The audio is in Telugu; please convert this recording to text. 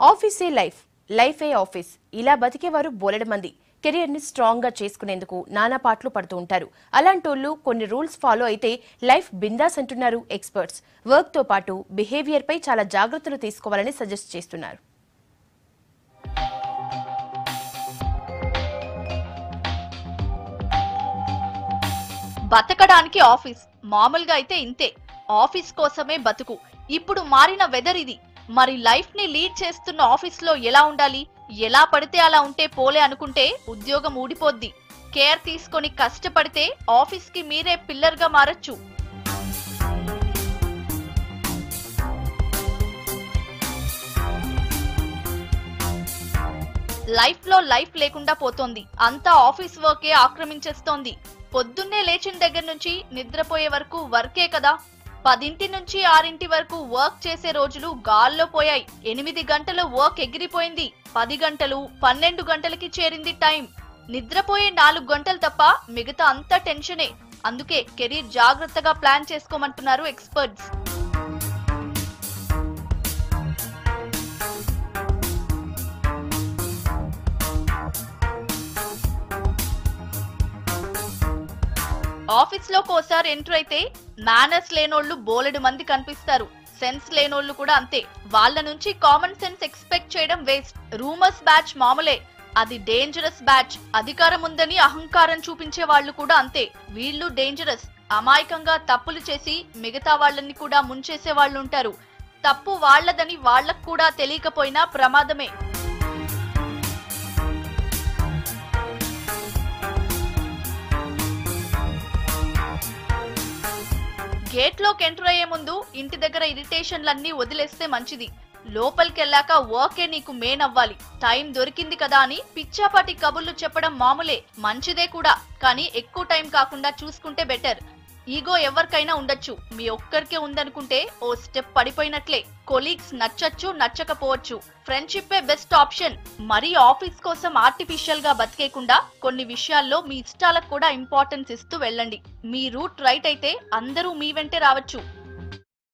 ఆఫీసే లైఫ్, లైఫే ఆఫీస్ ఇలా బతికేవారు బోలెడు మంది. కెరియర్ ని స్ట్రాంగ్ గా చేసుకునేందుకు నానా పాటలు పడుతూ ఉంటారు. అలాంటోళ్ళు కొన్ని రూల్స్ ఫాలో అయితే లైఫ్ బిందాస్ అంటున్నారు ఎక్స్పర్ట్స్. వర్క్ తో పాటు బిహేవియర్ పై చాలా జాగ్రత్తలు తీసుకోవాలని సజెస్ట్ చేస్తున్నారు. బతకడానికి ఆఫీస్ మామూలుగా అయితే ఇంతే. ఆఫీస్ కోసమే బతుకు. ఇప్పుడు మారిన వెదర్ ఇది. మరి లైఫ్ ని లీడ్ చేస్తున్న ఆఫీస్ లో ఎలా ఉండాలి? ఎలా పడితే అలా ఉంటే పోలే అనుకుంటే ఉద్యోగం ఊడిపోద్ది. కేర్ తీసుకొని కష్టపడితే ఆఫీస్ కి మీరే పిల్లర్ గా మారచ్చు. లైఫ్ లో లైఫ్ లేకుండా పోతోంది. అంతా ఆఫీస్ వర్కే ఆక్రమించేస్తోంది. పొద్దున్నే లేచిన దగ్గర నుంచి నిద్రపోయే వరకు వర్కే కదా. 10 నుంచి 6 వరకు వర్క్ చేసే రోజులు గాల్లో పోయాయి. 8 గంటలు వర్క్ ఎగిరిపోయింది. 10 గంటలు 12 గంటలకి చేరింది టైం. నిద్రపోయే 4 గంటలు తప్ప మిగతా అంతా టెన్షనే. అందుకే కెరీర్ జాగ్రత్తగా ప్లాన్ చేసుకోమంటున్నారు ఎక్స్పర్ట్స్. ఆఫీస్ లో కోసారి ఎంటర్ అయితే మేనర్స్ లేనోళ్లు బోలెడు మంది కనిపిస్తారు. సెన్స్ లేనోళ్లు కూడా అంతే. వాళ్ళ నుంచి కామన్ సెన్స్ ఎక్స్పెక్ట్ చేయడం వేస్ట్. రూమర్స్ బ్యాచ్ మామూలే, అది డేంజరస్ బ్యాచ్. అధికారం ఉందని అహంకారం చూపించే వాళ్ళు కూడా అంతే. వీళ్ళు డేంజరస్. అమాయకంగా తప్పులు చేసి మిగతా వాళ్ళని కూడా ముంచేసే వాళ్ళు ఉంటారు. తప్పు వాళ్లదని వాళ్లకు కూడా తెలియకపోయినా ప్రమాదమే. గేట్ లోకి ఎంటర్ అయ్యే ముందు ఇంటి దగ్గర ఇరిటేషన్లన్నీ వదిలేస్తే మంచిది. లోపలికెళ్ళాక వర్కే నీకు మెయిన్ అవ్వాలి. టైం దొరికింది కదా అని పిచ్చాపాటి కబుర్లు చెప్పడం మామూలే, మంచిదే కూడా. కానీ ఎక్కువ టైం కాకుండా చూసుకుంటే బెటర్. ఈగో ఎవరికైనా ఉండొచ్చు, మీ ఒక్కరికే ఉందనుకుంటే ఓ స్టెప్ పడిపోయినట్లే. కొలీగ్స్ నచ్చచ్చు, నచ్చకపోవచ్చు. ఫ్రెండ్షిప్పే బెస్ట్ ఆప్షన్. మరీ ఆఫీస్ కోసం ఆర్టిఫిషియల్ గా బతికేకుండా కొన్ని విషయాల్లో మీ ఇష్టాలకు కూడా ఇంపార్టెన్స్ ఇస్తూ వెళ్ళండి. మీ రూట్ రైట్ అయితే అందరూ మీ వెంటే రావచ్చు.